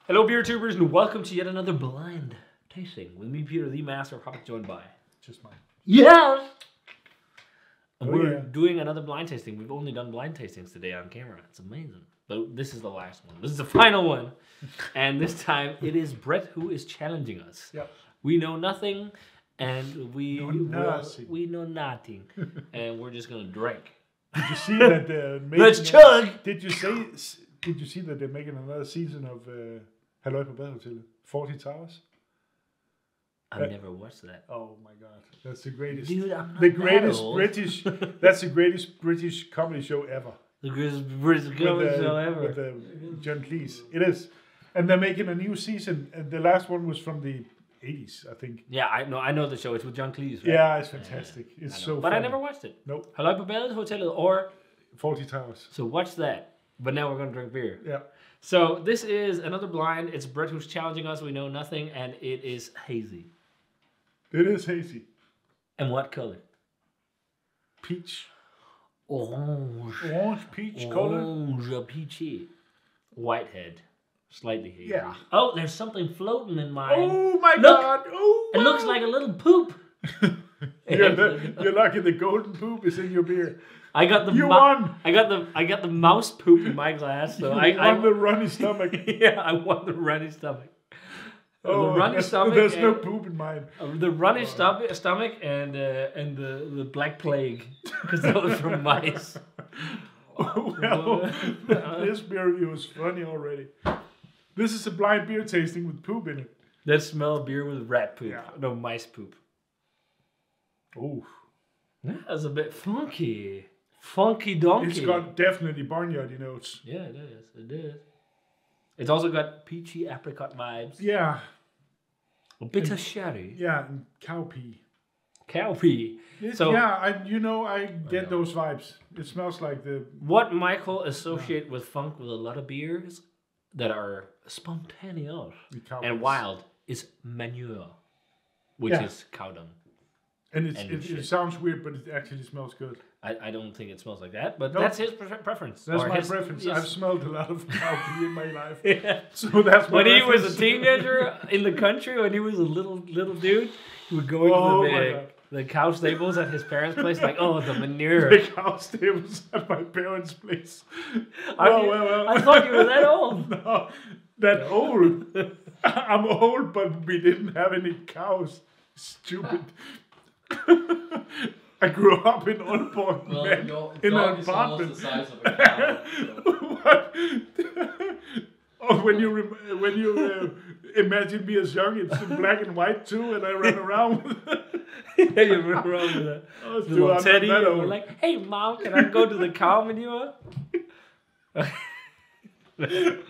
Hello, beer tubers, and welcome to yet another blind tasting with me, Peter, the Master of Hobbit, joined by. Just mine. Yes! And Oh, we're yeah. doing another blind tasting. We've only done blind tastings today on camera. It's amazing. But this is the last one. This is the final one. And this time it is Brett who is challenging us. Yep. We know nothing, and we know nothing. And we're just going to drink. Did you see that they're making? Let's chug! Did you see that they're making another season of Halløj på Badehotellet? 40 Towers? I've never watched that. Oh my god, that's the greatest. Dude, I'm not the greatest that old. British. That's the greatest British comedy show ever. The greatest British comedy show ever. With John Cleese. It is, and they're making a new season. And the last one was from the 80s, I think. Yeah, I know the show. It's with John Cleese, right? Yeah, it's fantastic. It's so. But funny. I never watched it. Nope. Halløj på Badehotellet or 40 Towers. So watch that. But now we're going to drink beer. Yeah. So this is another blind. It's Brett who's challenging us. We know nothing, and it is hazy. It is hazy. And what color? Peach. Orange. Orange peach color. Orange peachy. Whitehead. Slightly hazy. Yeah. Oh, there's something floating in mine. Oh my Look, god. Oh, it looks like a little poop. You're lucky the golden poop is in your beer. I got the won. I got the mouse poop in my glass, so I won the runny stomach. Yeah, I won the runny stomach. Oh, the runny stomach. There's no poop in mine. The runny stomach and the black plague, because that was from mice. Well, this beer review is funny already. This is a blind beer tasting with poop in it. That smell beer with rat poop. Yeah. No, mice poop. Oh, That's a bit funky. Funky donkey. it's got definitely barnyardy notes. Yeah, it is. It is. It's also got peachy apricot vibes. Yeah. A bit of sherry. Yeah, and cow pee. Cow pee. I get those vibes. It smells like the... What Michael associate with funk with a lot of beers that are spontaneous and wild is manure, which is cow dung. And it sounds weird, but it actually smells good. I don't think it smells like that, but that's his preference. That's my preference. Yes. I've smelled a lot of cow pee in my life. Yeah. So that's my When he preference. was a teenager in the country, when he was a little dude, he would go into the cow stables at his parents' place, like, oh, the manure. The cow stables at my parents' place. Well. I thought you were that old. No, that old. I'm old, but we didn't have any cows. Stupid. I grew up in Aalborg, in an apartment. The size of a cow, so. What? Oh, when you imagine me as young, it's in black and white too, and I run around with Yeah, you run around with a little teddy. And we're like, hey, Mom, can I go to the cow manure?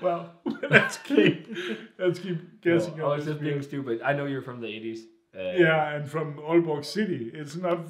Well, let's keep guessing. I was just being stupid. I know you're from the 80s. Yeah, and from Aalborg City. It's not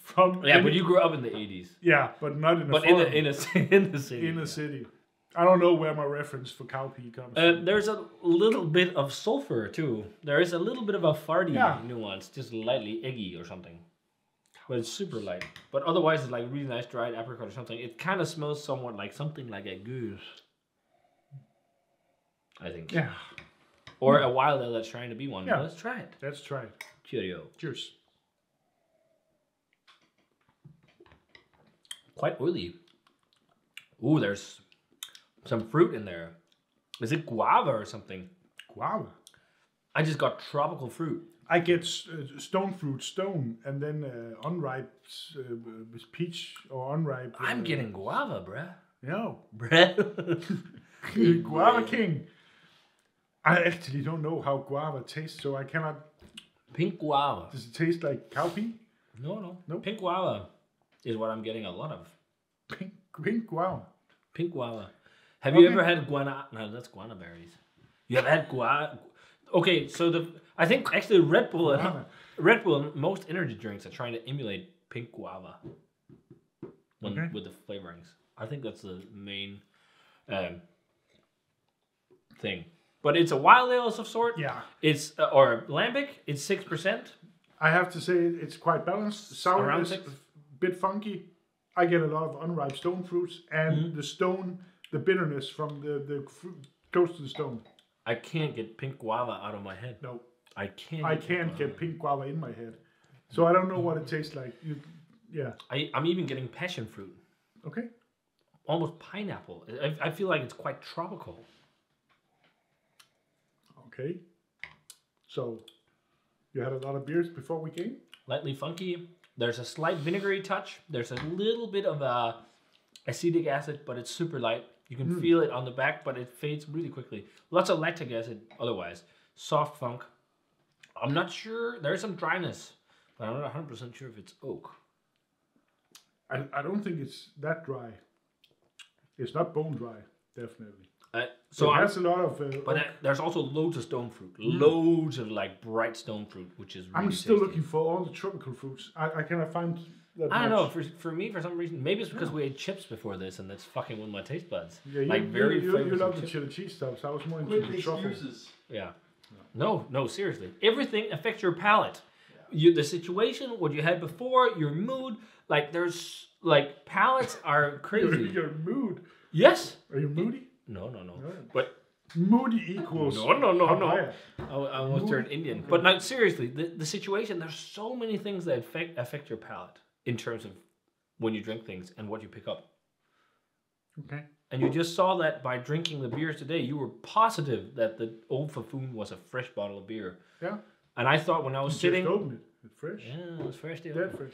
from. Yeah, but you grew up in the 80s. Yeah, but not in the. But in the city. In the city. I don't know where my reference for cow pee comes from. There's a little bit of sulfur too. There is a little bit of a farty nuance, just lightly eggy or something. But it's super light. But otherwise, it's like really nice dried apricot or something. It kind of smells somewhat like something like a Geuze, I think. Yeah. Or a wild ale that's trying to be one. Yeah. Let's try it. Let's try it. Cheerio. Cheers. Quite oily. Ooh, there's some fruit in there. Is it guava or something? Guava. I just got tropical fruit. I get stone fruit, and then unripe with peach or unripe. I'm getting guava, bruh. No. Bruh. Guava king. I actually don't know how guava tastes, so I cannot. Pink guava. Does it taste like cow pee? No. Nope. Pink guava is what I'm getting a lot of. Pink guava. Pink guava. Have you ever had guana? No, that's guana berries. You have had guava. Okay, so I think actually Red Bull and most energy drinks are trying to emulate pink guava with the flavorings. I think that's the main thing. But it's a wild ale of some sort. Yeah. It's or Lambic. It's 6%. I have to say it's quite balanced. Sour Around is 6. a bit funky. I get a lot of unripe stone fruits and the bitterness from the fruit close to the stone. I can't get pink guava out of my head. No, I can't. I can't get pink guava in my head. So I don't know what it tastes like. Yeah. I'm even getting passion fruit. Okay. Almost pineapple. I feel like it's quite tropical. Okay. So you had a lot of beers before we came? Lightly funky. There's a slight vinegary touch. There's a little bit of acetic acid, but it's super light. You can feel it on the back, but it fades really quickly. Lots of lactic acid otherwise. Soft funk. I'm not sure. There's some dryness, but I'm not 100% sure if it's oak. I don't think it's that dry. It's not bone dry, definitely. So it has a lot of... there's also loads of stone fruit. Loads of like bright stone fruit, which is really I'm still tasty. looking for all the tropical fruits. I cannot find that I don't much. know. For me, for some reason, maybe it's because we ate chips before this, and that's fucking with my taste buds. Yeah, like very you flavorful love the chips. chili cheese stuff, so I was more into With the truffle. excuses. Yeah. No, seriously. Everything affects your palate. You, the situation, what you had before, your mood. Like there's like palates are crazy. Your mood. Yes. Are you moody? No. But Moody equals... no. papaya. I almost turned Indian. But no, seriously, the situation. There's so many things that affect your palate in terms of when you drink things and what you pick up. Okay. And you just saw that by drinking the beers today. You were positive that the Old Fafoon was a fresh bottle of beer. Yeah. And I thought when I was sitting... Just open it. It's fresh. Yeah, it was fresh. Deal. Dead fresh.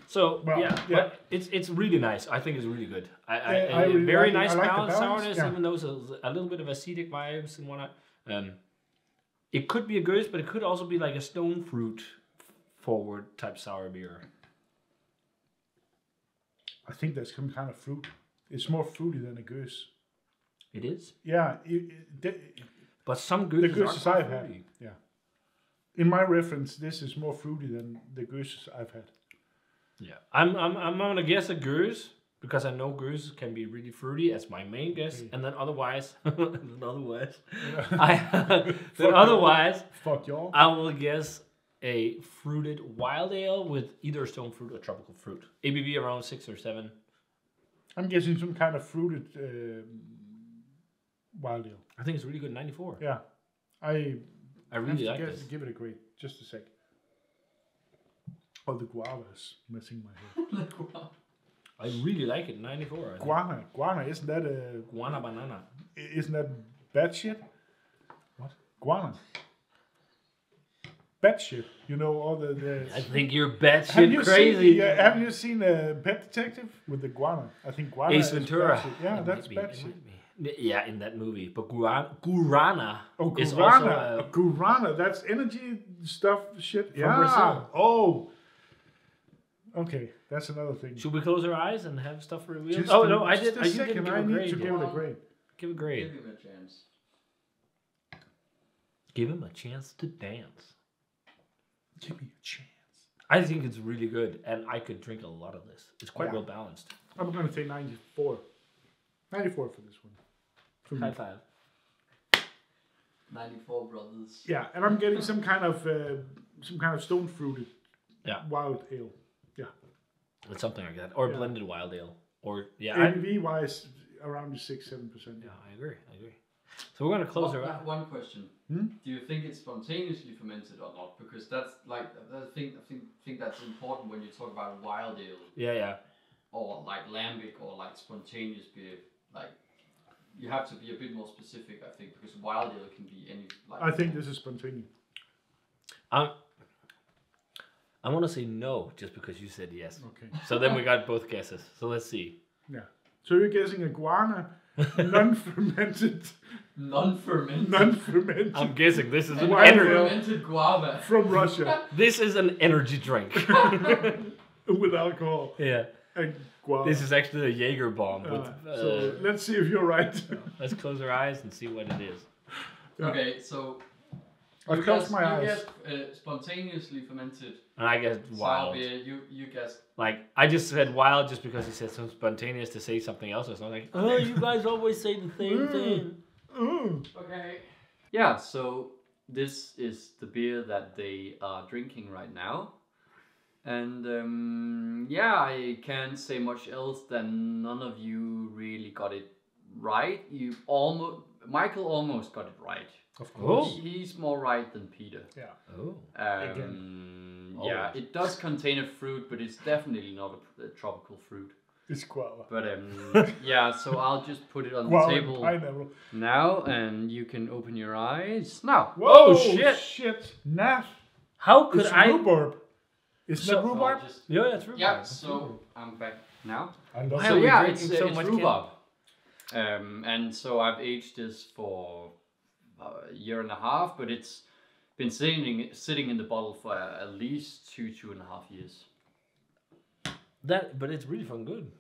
So Well, but it's really nice. I think it's really good. I really Very like it. nice I like the balance, balance, sourness, yeah. even though it's a little bit of acidic vibes and whatnot. It could be a Geuze, but it could also be like a stone fruit forward type sour beer. I think there's some kind of fruit. It's more fruity than a goose. It is, Yeah. but some The Geuzes gooses are I've had. fruity. Yeah. In my reference, this is more fruity than the gooses I've had. Yeah, I'm gonna guess a Geuze because I know Geuze can be really fruity as my main guess, Okay. and then otherwise, otherwise, Fuck y'all. I will guess a fruited wild ale with either stone fruit or tropical fruit. ABV around 6 or 7. I'm guessing some kind of fruited wild ale. I think it's really good. 94. Yeah. I I have really to like guess- this. give it a grade. Just a sec. Oh, the guava is messing my head. I really like it. 94. I think. Guana, isn't that a... Guana banana. Isn't that bad shit? What? Guana. Bad shit. You know all the I think you're batshit have you crazy. Seen, have you seen Pet Detective with the guana? I think guana Ace is Ventura. bad shit. Yeah, It that's might be, bad it shit. might be. Yeah, in that movie. But guarana Oh, is guarana. also Guarana, that's energy stuff shit. Yeah. Brazil. Oh. Okay, that's another thing. should we close our eyes and have stuff revealed? Just Oh a- no, I just did. a You didn't second, give I a need grade. to give it a grade. Give a Give grade. him a chance. Give him a chance to dance. Give me a chance. I think it's really good, and I could drink a lot of this. It's quite Yeah. well balanced. I'm going to say 94. 94 for this one. For me. High five. 94 brothers. Yeah, and I'm getting some kind of stone fruited wild ale. It's something like that, or Yeah. blended wild ale, or ABV wise, around the 6-7%. Yeah, I agree. So we're gonna close our eyes. One question. Hmm? Do you think it's spontaneously fermented or not? Because that's like I think that's important when you talk about wild ale Yeah. or like lambic or like spontaneous beer. Like you have to be a bit more specific, I think, because wild ale can be any. Like, I think this is spontaneous. I want to say no, just because you said yes. Okay. So then we got both guesses. So let's see. Yeah. So you're guessing a guana, non-fermented, non-fermented. I'm guessing this is an Wild energy. ale. Fermented guava. from Russia This is an energy drink. with alcohol Yeah. and guava. This is actually a Jaeger bomb. With, So let's see if you're right. let's close our eyes and see what it is. Yeah. Okay, so I've closed my eyes. You guess spontaneously fermented And I guess sour wild. beer. You guess Like I just said wild just because he said some spontaneous to say something else. It's not like, oh, you guys always say the same thing. okay. Yeah, so this is the beer that they are drinking right now. And I can't say much else than none of you really got it right. You almost, Michael almost got it right. Of course. Oh. He's more right than Peter. Yeah. Oh. Yeah, it does contain a fruit, but it's definitely not a tropical fruit. It's guava. But yeah, so I'll just put it on the Guava and table pineapple. now, and you can open your eyes now. Whoa, shit. shit. Nath. How could It's I? rhubarb. Isn't So- that rhubarb? Yeah, it's rhubarb. Yeah, so I'm back now. I love Why So are we yeah, drinking it's, so it's much rhubarb. And so I've aged this for a year and a half, but it's been sitting in the bottle for at least 2.5 years. But it's really fun good.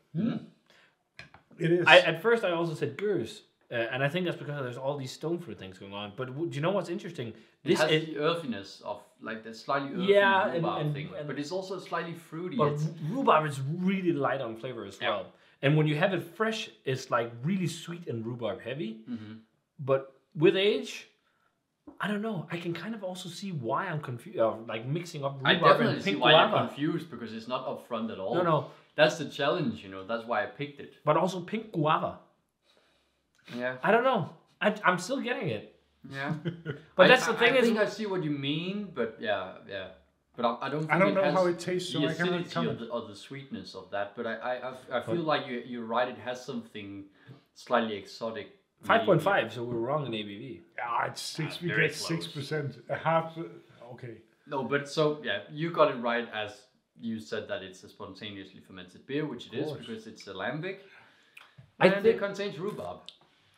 It is. At first I also said Geuze, and I think that's because there's all these stone fruit things going on. But do you know what's interesting? It has the earthiness of like the slightly earthy rhubarb thing, but it's also slightly fruity. But rhubarb is really light on flavor as well. And when you have it fresh, it's like really sweet and rhubarb heavy. But with age, I don't know. I can kind of also see why I'm confused, like mixing up I rhubarb definitely and see pink why guava. you're confused, because it's not upfront at all. No. That's the challenge, you know. That's why I picked it. But also pink guava. Yeah. I don't know. I'm still getting it. Yeah. But that's the thing I is, think I see what you mean, but yeah. But I don't think I don't it know has how it tastes, so the I cannot acidity comment. or the sweetness of that. But I feel like you're right. It has something slightly exotic. 5.5, so we're wrong in ABV. Yeah, it's 6. We very get close. 6%. A half. Okay. No, but so yeah, you got it right as you said that it's a spontaneously fermented beer, which it is because it's a lambic. And it contains rhubarb.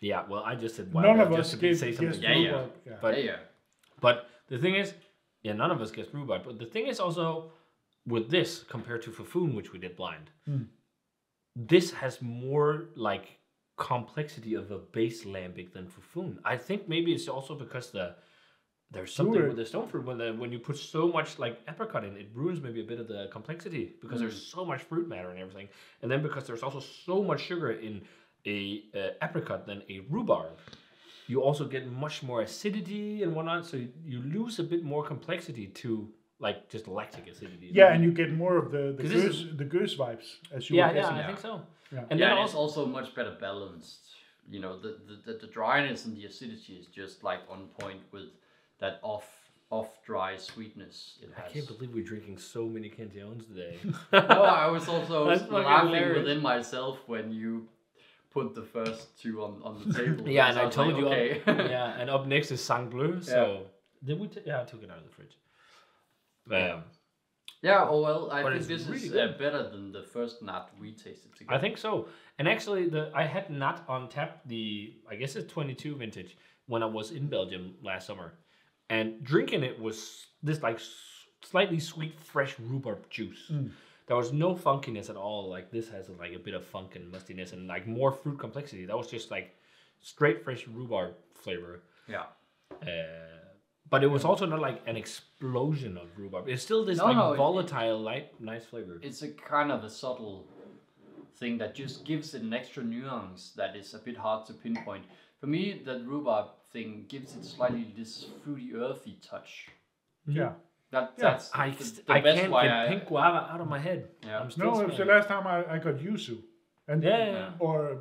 Yeah, well, I just said None of just us to gave say something. guessed Yeah. rhubarb. Yeah. But Yeah. but the thing is, none of us guessed rhubarb. But the thing is also with this compared to Fafoon, which we did blind, this has more like complexity of a base lambic than Fafoon. I think maybe it's also because there's something with the stone fruit when you put so much like apricot in, it ruins maybe a bit of the complexity because there's so much fruit matter and everything, and then because there's also so much sugar in a apricot than a rhubarb, you also get much more acidity and whatnot, so you lose a bit more complexity to like just lactic acidity. Yeah, and you get more of the this Geuze vibes, as you were guessing. I think so. Yeah. And Yeah, then and it's also much better balanced. You know, the dryness and the acidity is just like on point with that off dry sweetness it has. I can't believe we're drinking so many Cantillons today. No, I was also That's fucking laughing hilarious. within myself when you put the first two on the table. Yeah, and because I was told like, you. okay. Yeah, and up next is Sang Bleu. So did we? I took it out of the fridge. Yeah, oh well, I But think it's this really is good. better than the first Nath we tasted together. I think so. And actually, I had Nath on tap. I guess it's 22 vintage when I was in Belgium last summer, and drinking it was this like slightly sweet, fresh rhubarb juice. There was no funkiness at all. Like this has like a bit of funk and mustiness and like more fruit complexity. That was just like straight fresh rhubarb flavor. Yeah. But it was also not like an explosion of rhubarb. It's still this volatile, light, nice flavor. It's a kind of a subtle thing that just gives it an extra nuance that is a bit hard to pinpoint. For me, that rhubarb thing gives it slightly this fruity, earthy touch. Yeah. That's I the can't best why get pink guava out of my head. Yeah. I'm still No, it was the smelling last time I got yuzu. And Yeah. Or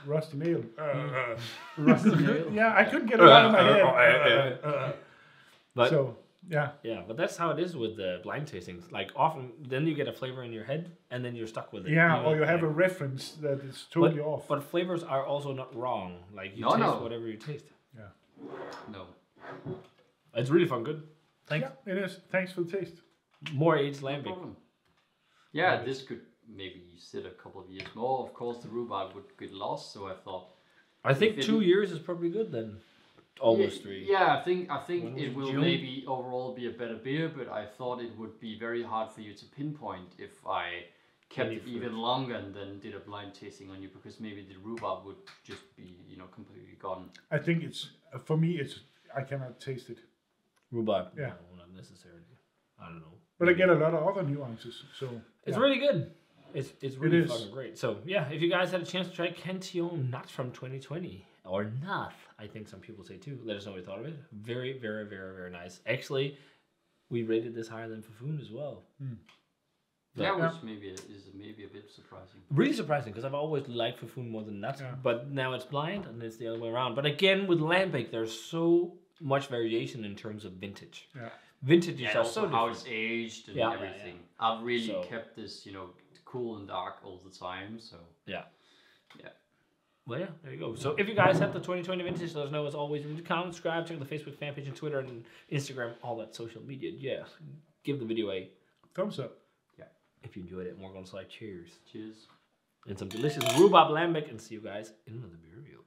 rusty nail. Rusty nail. Yeah, I couldn't get it out of my head. But So, yeah. yeah, but that's how it is with the blind tastings. Like often, then you get a flavor in your head, and then you're stuck with it. Yeah, know, or you have a like- reference that is totally off. But flavors are also not wrong. Like you No, taste no. whatever you taste. No. It's really fun. Good. Thanks. Yeah, it is. Thanks for the taste. More aged No lambic. problem. Yeah, this could maybe sit a couple of years more. Of course, the rhubarb would get lost, so I thought. I think If it- 2 years is probably good then. Almost 3. Yeah, I think When was it it, will June? maybe overall be a better beer, but I thought it would be very hard for you to pinpoint if I kept Any it even longer and then did a blind tasting on you, because maybe the rhubarb would just be, completely gone. I think it's, for me, I cannot taste it. Rhubarb. Yeah. No, not necessarily. I don't know. But I get a lot of other nuances. So It's yeah. really good. It's really is. fucking great. So yeah, if you guys had a chance to try Cantillon Nath from 2020 or Nath, I think some people say too. Let us know what you thought of it. Very, very, very, very nice. Actually, we rated this higher than Fafoon as well. Yeah, which maybe is maybe a bit surprising. Really surprising, because I've always liked Fufun more than Nath, but now it's blind and it's the other way around. But again, with Lambic, there's so much variation in terms of vintage. Yeah. Vintages are also so how different. it's aged and Yeah. everything. I've really kept this, cool and dark all the time. So yeah. Yeah. Well, yeah, there you go. So if you guys have the 2020 vintage, let us know as always. Comment, subscribe, check the Facebook fan page and Twitter and Instagram, all that social media. Yeah, give the video a thumbs up. Yeah. If you enjoyed it, more gonna slide. Cheers. Cheers. And some delicious rhubarb lambic, and see you guys in another video.